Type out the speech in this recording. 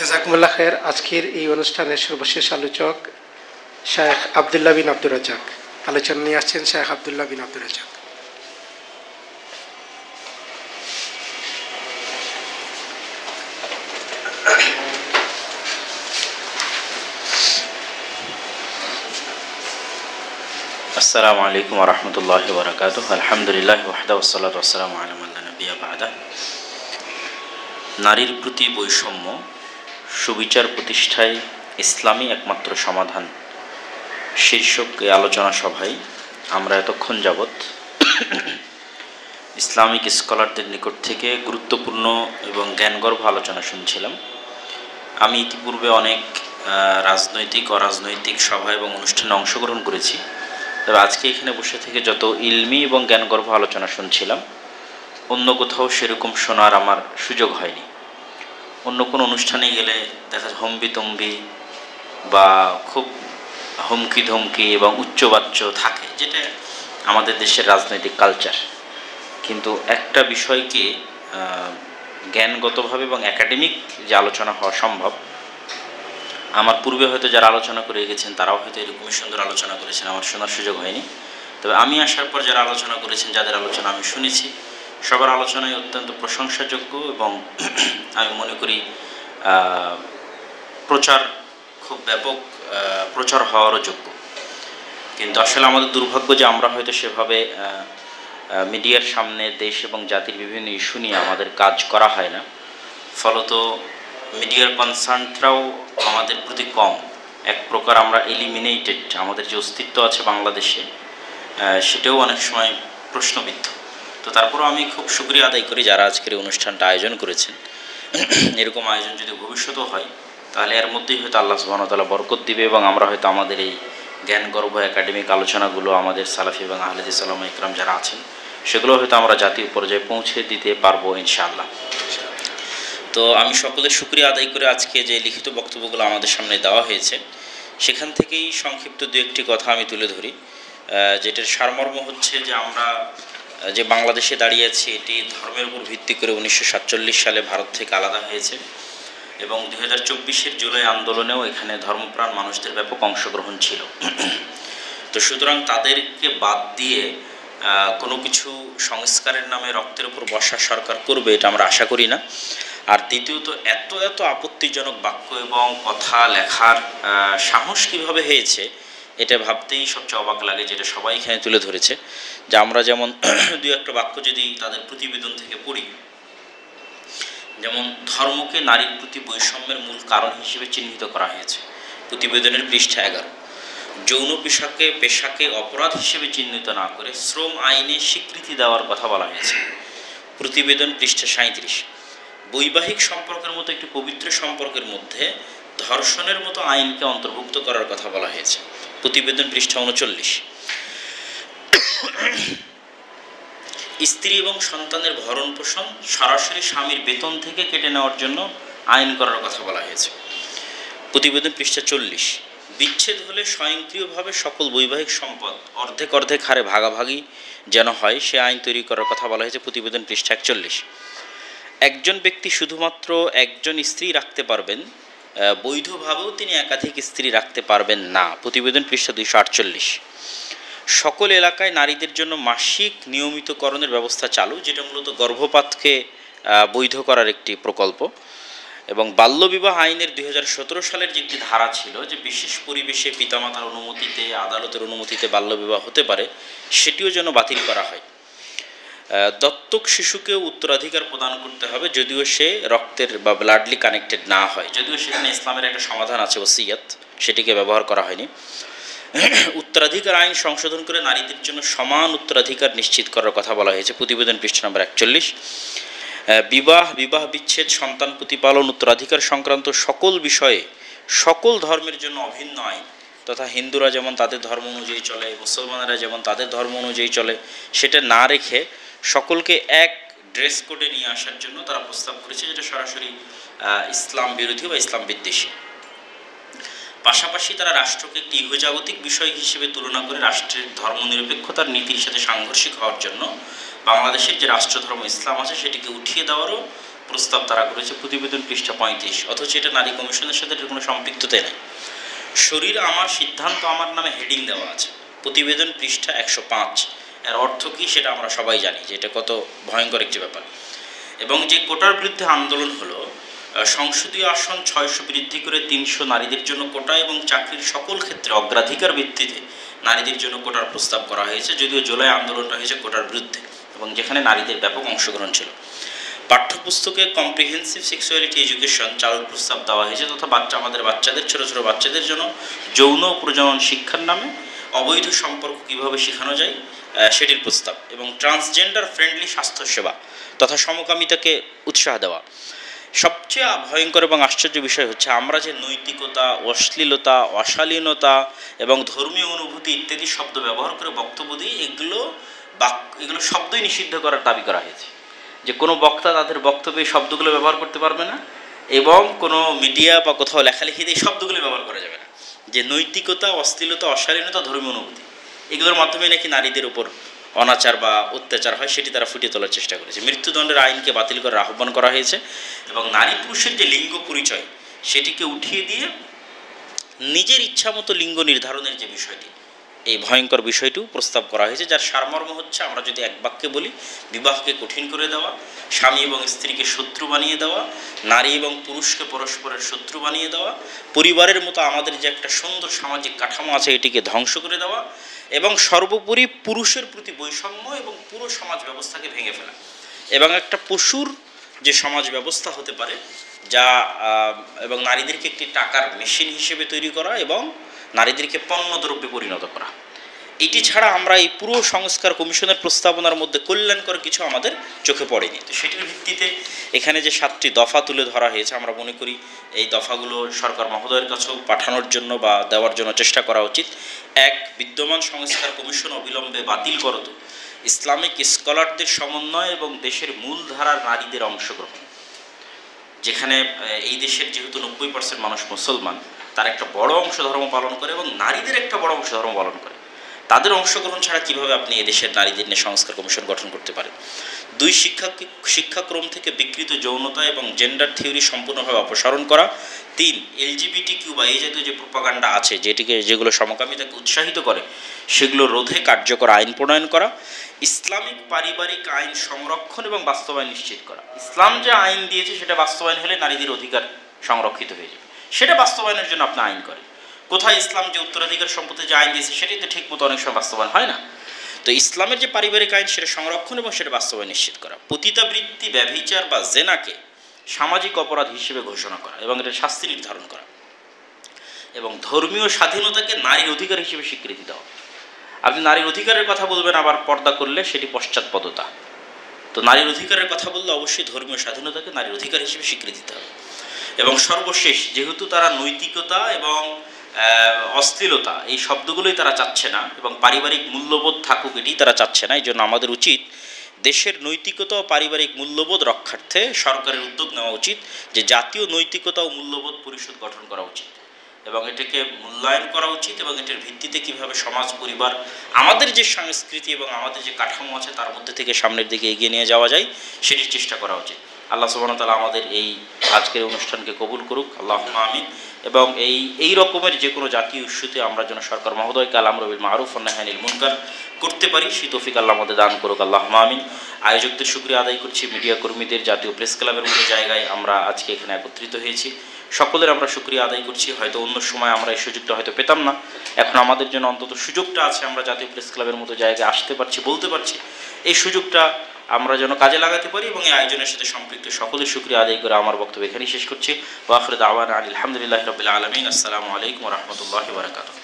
জাযাকুমুল্লাহ খের। আজকের এই অনুষ্ঠানের সর্বশেষ আলোচক শেখ আবদুল্লাহ বিন আব্দুর রাজ্জাক আলোচনা নিয়ে আসছেন। শেখ আবদুল্লাহ বিন আব্দুর রাজ্জাক। আসসালামু আলাইকুম ওয়া রাহমাতুল্লাহি ওয়া বারাকাতুহু। আলহামদুলিল্লাহি ওয়াহদাহু ওয়াসসালাতু ওয়াসসালামু আলা মান লা নাবিয়্যা বা'দা। নারীর প্রতি বৈষম্য, সুবিচার প্রতিষ্ঠায় ইসলামী একমাত্র সমাধান শীর্ষক এই আলোচনা সভায় আমরা এতক্ষণ যাবৎ ইসলামিক স্কলারদের নিকট থেকে গুরুত্বপূর্ণ এবং জ্ঞানগর্ভ আলোচনা শুনছিলাম। আমি ইতিপূর্বে অনেক রাজনৈতিক অরাজনৈতিক সভা এবং অনুষ্ঠানে অংশগ্রহণ করেছি, তবে আজকে এখানে বসে থেকে যত ইলমি এবং জ্ঞানগর্ভ আলোচনা শুনছিলাম, অন্য কোথাও সেরকম শোনার আমার সুযোগ হয়নি। অন্য কোনো অনুষ্ঠানে গেলে দেখা যায় হম্বিতম্বি বা খুব হুমকি ধমকি এবং উচ্চবাচ্য থাকে, যেটা আমাদের দেশের রাজনৈতিক কালচার। কিন্তু একটা বিষয়কে জ্ঞানগতভাবে এবং একাডেমিক যে আলোচনা হওয়া সম্ভব, আমার পূর্বে হয়তো যারা আলোচনা করে গেছেন তারাও হয়তো এরকমই সুন্দর আলোচনা করেছেন, আমার শোনার সুযোগ হয়নি। তবে আমি আসার পর যারা আলোচনা করেছেন, যাদের আলোচনা আমি শুনেছি, সবার আলোচনাই অত্যন্ত প্রশংসাযোগ্য এবং আমি মনে করি প্রচার খুব ব্যাপক প্রচার হওয়ারও যোগ্য। কিন্তু আসলে আমাদের দুর্ভাগ্য যে আমরা হয়তো সেভাবে মিডিয়ার সামনে দেশ এবং জাতির বিভিন্ন ইস্যু নিয়ে আমাদের কাজ করা হয় না। ফলত মিডিয়ার কনসার্নটাও আমাদের প্রতি কম। এক প্রকার আমরা এলিমিনেটেড, আমাদের যে অস্তিত্ব আছে বাংলাদেশে সেটাও অনেক সময় প্রশ্নবিদ্ধ। তো তারপরেও আমি খুব শুকরিয়া আদায় করি যারা আজকের এই অনুষ্ঠানটা আয়োজন করেছেন। এরকম আয়োজন যদি ভবিষ্যতেও হয় তাহলে এর মধ্যেই হয়তো আল্লাহ সুবহানাহু ওয়া তাআলা বরকত দিবে এবং আমরা হয়তো আমাদের এই জ্ঞানগর্ভ একাডেমিক আলোচনাগুলো আমাদের সালাফি এবং আহলে হাদিস ওলামা ইকরাম যারা আছেন সেগুলো হয়তো আমরা জাতীয় পর্যায়ে পৌঁছে দিতে পারবো ইনশাআল্লাহ। তো আমি সকলের শুকরিয়া আদায় করে আজকে যে লিখিত বক্তব্যগুলো আমাদের সামনে দেওয়া হয়েছে সেখান থেকেই সংক্ষিপ্ত দু একটি কথা আমি তুলে ধরি, যেটার সারমর্ম হচ্ছে যে আমরা যে বাংলাদেশে দাঁড়িয়ে আছি এটি ধর্মের উপর ভিত্তি করে 1947 সালে ভারত থেকে আলাদা হয়েছে এবং 2024-এর জুলাই আন্দোলনেও এখানে ধর্মপ্রাণ মানুষদের ব্যাপক অংশগ্রহণ ছিল। তো সুতরাং তাদেরকে বাদ দিয়ে কোনো কিছু সংস্কারের নামে রক্তের উপর বর্ষা সরকার করবে এটা আমরা আশা করি না। আর দ্বিতীয়ত এত এত আপত্তিজনক বাক্য এবং কথা লেখার সাহস কীভাবে হয়েছে এটা ভাবতেই সবচেয়ে অবাক লাগে, যেটা সবাই এখানে তুলে ধরেছে। যে আমরা যেমন দু একটা বাক্য যদি তাদের প্রতিবেদন থেকে পড়ি, যেমন ধর্মকে নারীর প্রতি বৈষম্যের মূল কারণ হিসেবে চিহ্নিত করা হয়েছে প্রতিবেদনের পৃষ্ঠা 11। যৌন পেশাকে অপরাধ হিসেবে চিহ্নিত না করে শ্রম আইনে স্বীকৃতি দেওয়ার কথা বলা হয়েছে প্রতিবেদন পৃষ্ঠা 37। বৈবাহিক সম্পর্কের মতো একটি পবিত্র সম্পর্কের মধ্যে ধর্ষণের মতো আইনকে অন্তর্ভুক্ত করার কথা বলা হয়েছে প্রতিবেদন পৃষ্ঠা 39। স্ত্রী এবং সন্তানের ভরণ পোষণ সরাসরি স্বামীর বেতন থেকে কেটে নেওয়ার জন্য আইন করার কথা বলা হয়েছে প্রতিবেদন পৃষ্ঠা 40। বিচ্ছেদ হলে স্বয়ংক্রিয়ভাবে সকল বৈবাহিক সম্পদ অর্ধেক অর্ধেক হারে ভাগাভাগি যেন হয় সে আইন তৈরি করার কথা বলা হয়েছে প্রতিবেদন পৃষ্ঠা 41। একজন ব্যক্তি শুধুমাত্র একজন স্ত্রী রাখতে পারবেন, বৈধভাবেও তিনি একাধিক স্ত্রী রাখতে পারবেন না প্রতিবেদন পৃষ্ঠা 248। সকল এলাকায় নারীদের জন্য মাসিক নিয়মিতকরণের ব্যবস্থা চালু, যেটা মূলত গর্ভপাতকে বৈধ করার একটি প্রকল্প। এবং বাল্যবিবাহ আইনের 2017 সালের যে একটি ধারা ছিল যে বিশেষ পরিবেশে পিতামাতার অনুমতিতে আদালতের অনুমতিতে বাল্যবিবাহ হতে পারে, সেটিও যেন বাতিল করা হয়। দত্তক শিশুকেও উত্তরাধিকার প্রদান করতে হবে যদিও সে রক্তের বা ব্লাডলি কানেক্টেড না হয়, যদিও সেখানে ইসলামের একটা সমাধান আছে ওসিয়ত, সেটিকে ব্যবহার করা হয়নি। উত্তরাধিকার আইন সংশোধন করে নারীদের জন্য সমান উত্তরাধিকার নিশ্চিত করার কথা বলা হয়েছে প্রতিবেদন পৃষ্ঠা নম্বর 41। বিবাহ বিচ্ছেদ, সন্তান প্রতিপালন, উত্তরাধিকার সংক্রান্ত সকল বিষয়ে সকল ধর্মের জন্য অভিন্ন আইন তথা হিন্দুরা যেমন তাদের ধর্ম অনুযায়ী চলে, মুসলমানেরা যেমন তাদের ধর্ম অনুযায়ী চলে, সেটা না রেখে সকলকে এক ড্রেস কোডে নিয়ে আসার জন্য তারা প্রস্তাব করেছে, যেটা সরাসরি ইসলাম বিরোধী বা ইসলাম বিদ্বেষী। পাশাপাশি তারা রাষ্ট্রকে একটি ইহজাগতিক বিষয় হিসেবে তুলনা করে রাষ্ট্রের ধর্মনিরপেক্ষতার নীতির সাথে সাংঘর্ষিক হওয়ার জন্য বাংলাদেশের যে রাষ্ট্রধর্ম ইসলাম আছে সেটিকে উঠিয়ে দেওয়ারও প্রস্তাব তারা করেছে, প্রতিবেদন পৃষ্ঠা 35, অথচ এটা নারী কমিশনের সাথে এর কোনো সম্পৃক্ততাই নেই। শরীর আমার, সিদ্ধান্ত আমার নামে হেডিং দেওয়া আছে, প্রতিবেদন পৃষ্ঠা 105। এর অর্থ কী সেটা আমরা সবাই জানি যে এটা কত ভয়ঙ্কর একটি ব্যাপার। এবং যে কোটার বিরুদ্ধে আন্দোলন হলো, সংসদীয় আসন 600 বৃদ্ধি করে 300 নারীদের জন্য কোটা এবং চাকরির সকল ক্ষেত্রে অগ্রাধিকার ভিত্তিতে নারীদের জন্য কোটার প্রস্তাব করা হয়েছে, যদিও জুলাই আন্দোলনটা হয়েছে কোটার বিরুদ্ধে এবং যেখানে নারীদের ব্যাপক অংশগ্রহণ ছিল। পাঠ্যপুস্তকে কম্প্রিহেন্সিভ সেক্সুয়ালিটি এডুকেশন চালুর প্রস্তাব দেওয়া হয়েছে, তথা আমাদের বাচ্চাদের, ছোটো ছোটো বাচ্চাদের জন্য যৌন প্রজনন শিক্ষার নামে অবৈধ সম্পর্ক কীভাবে শেখানো যায় সেটির প্রস্তাব, এবং ট্রান্সজেন্ডার ফ্রেন্ডলি স্বাস্থ্যসেবা তথা সমকামিতাকে উৎসাহ দেওয়া। সবচেয়ে ভয়ঙ্কর এবং আশ্চর্য বিষয় হচ্ছে আমরা যে নৈতিকতা, অশ্লীলতা, অশালীনতা এবং ধর্মীয় অনুভূতি ইত্যাদি শব্দ ব্যবহার করে বক্তব্য দিই, এগুলো শব্দই নিষিদ্ধ করার দাবি করা হয়েছে, যে কোনো বক্তা তাদের বক্তব্যে শব্দগুলো ব্যবহার করতে পারবে না এবং কোনো মিডিয়া বা কোথাও লেখালেখিতে এই শব্দগুলো ব্যবহার করা যাবে না। যে নৈতিকতা, অশ্লীলতা, অশালীনতা, ধর্মীয় অনুভূতি, এগুলোর মাধ্যমে নাকি নারীদের উপর অনাচার বা অত্যাচার হয় সেটি তারা ফুটিয়ে তোলার চেষ্টা করেছে। মৃত্যুদণ্ডের আইনকে বাতিল করার আহ্বান করা হয়েছে এবং নারী পুরুষের যে লিঙ্গ পরিচয় সেটিকে উঠিয়ে দিয়ে নিজের ইচ্ছা মতো লিঙ্গ নির্ধারণের যে বিষয়টি, এই ভয়ঙ্কর বিষয়টিও প্রস্তাব করা হয়েছে, যার সারমর্ম হচ্ছে, আমরা যদি এক বাক্যে বলি, বিবাহকে কঠিন করে দেওয়া, স্বামী এবং স্ত্রীকে শত্রু বানিয়ে দেওয়া, নারী এবং পুরুষকে পরস্পরের শত্রু বানিয়ে দেওয়া, পরিবারের মতো আমাদের যে একটা সুন্দর সামাজিক কাঠামো আছে এটিকে ধ্বংস করে দেওয়া, এবং সর্বোপরি পুরুষের প্রতি বৈষম্য এবং পুরো সমাজ ব্যবস্থাকে ভেঙে ফেলা, এবং একটা পশুর যে সমাজ ব্যবস্থা হতে পারে যা, এবং নারীদেরকে একটি টাকার মেশিন হিসেবে তৈরি করা এবং নারীদেরকে পণ্যদ্রব্যে পরিণত করা। এটি ছাড়া আমরা এই পুরো সংস্কার কমিশনের প্রস্তাবনার মধ্যে কল্যাণকর কিছু আমাদের চোখে পড়েনি। তো সেটির ভিত্তিতে এখানে যে 7টি দফা তুলে ধরা হয়েছে, আমরা মনে করি এই দফাগুলো সরকার মহোদয়ের কাছেও পাঠানোর জন্য বা দেওয়ার জন্য চেষ্টা করা উচিত। 1, বিদ্যমান সংস্কার কমিশন অবিলম্বে বাতিল করত। ইসলামিক স্কলারদের সমন্বয় এবং দেশের মূলধারার নারীদের অংশগ্রহণ, যেখানে এই দেশের যেহেতু 90% মানুষ মুসলমান, তার একটা বড় অংশ ধর্ম পালন করে এবং নারীদের একটা বড় অংশ ধর্ম পালন করে, তাদের অংশগ্রহণ ছাড়া কীভাবে আপনি এদেশের নারীদের নিয়ে সংস্কার কমিশন গঠন করতে পারেন। 2, শিক্ষাক্রম থেকে বিকৃত যৌনতা এবং জেন্ডার থিওরি সম্পূর্ণভাবে অপসারণ করা। 3, LGBTQ বা এই জাতীয় যে প্রোপাগান্ডা আছে যেগুলো সমকামিতাকে উৎসাহিত করে সেগুলো রোধে কার্যকর আইন প্রণয়ন করা। ইসলামিক পারিবারিক আইন সংরক্ষণ এবং বাস্তবায়ন নিশ্চিত করা। ইসলাম যে আইন দিয়েছে সেটা বাস্তবায়ন হলে নারীদের অধিকার সংরক্ষিত হয়ে যাবে, সেটা বাস্তবায়নের জন্য আপনি আইন করেন। কোথায় ইসলাম যে উত্তরাধিকার সম্পত্তি যে আইন দিয়েছে সেটাই তো ঠিক মতো অনেক সময় বাস্তবায়ন হয় না। তো ইসলামের যে পারিবারিক আইন সেটা সংরক্ষণ এবং সেটা বাস্তবায়ন নিশ্চিত করা। পতিতাবৃত্তি, ব্যভিচার বা জেনাকে সামাজিক অপরাধ হিসেবে ঘোষণা করা এবং এটার শাস্তি নির্ধারণ করা, এবং ধর্মীয় স্বাধীনতাকে নারীর অধিকার হিসেবে স্বীকৃতি দেওয়া। আপনি নারীর অধিকারের কথা বলবেন, আবার পর্দা করলে সেটি পশ্চাৎপদতা। তো নারীর অধিকারের কথা বললে অবশ্যই ধর্মীয় স্বাধীনতাকে নারীর অধিকার হিসেবে স্বীকৃতি দিতে হবে। এবং সর্বশেষ, যেহেতু তারা নৈতিকতা এবং অশ্লীলতা এই শব্দগুলোই তারা চাচ্ছে না এবং পারিবারিক মূল্যবোধ থাকুক এটি তারা চাচ্ছে না, এই জন্য আমাদের উচিত দেশের নৈতিকতা ও পারিবারিক মূল্যবোধ রক্ষার্থে সরকারের উদ্যোগ নেওয়া উচিত যে জাতীয় নৈতিকতা ও মূল্যবোধ পরিষদ গঠন করা উচিত এবং এটাকে মূল্যায়ন করা উচিত, এবং এটার ভিত্তিতে কীভাবে সমাজ, পরিবার, আমাদের যে সংস্কৃতি এবং আমাদের যে কাঠামো আছে তার মধ্যে থেকে সামনের দিকে এগিয়ে নিয়ে যাওয়া যায় সেটির চেষ্টা করা উচিত। আল্লাহ সুবহানাহু ওয়া তাআলা আমাদের এই আজকের অনুষ্ঠানকে কবুল করুক, আল্লাহুম্মা আমিন। এবং এই রকমের যে কোনো জাতীয় ইস্যুতে আমরা যেন সরকার মহোদয়কে আমর বিল মারুফ ওয়া নাহyi আনিল মুনকার করতে পারি সেই তৌফিক আল্লাহ আমাদের দান করুক, আল্লাহুম্মা আমিন। আয়োজকদের শুকরিয়া আদায় করছি, মিডিয়া কর্মীদের, জাতীয় প্রেস ক্লাবের মতো জায়গায় আমরা আজকে এখানে একত্রিত হয়েছি, সকলের আমরা শুকরিয়া আদায় করছি। হয়তো অন্য সময় আমরা এই সুযোগটা হয়তো পেতাম না, এখন আমাদের জন্য অন্তত সুযোগটা আছে, আমরা জাতীয় প্রেস ক্লাবের মতো জায়গায় আসতে পারছি, বলতে পারছি। এই সুযোগটা আমরা যেন কাজে লাগাতে পারি এবং এই আয়োজনের সাথে সম্পৃক্ত সকলের শুকরিয়া আদায় করে আমার বক্তব্য এখানেই শেষ করছি। ওয়া আখিরু দাওয়ানা আলহামদুলিল্লাহি রাব্বিল আলামিন। আসসালামু আলাইকুম ওয়া রাহমাতুল্লাহি ওয়া বারাকাতুহু।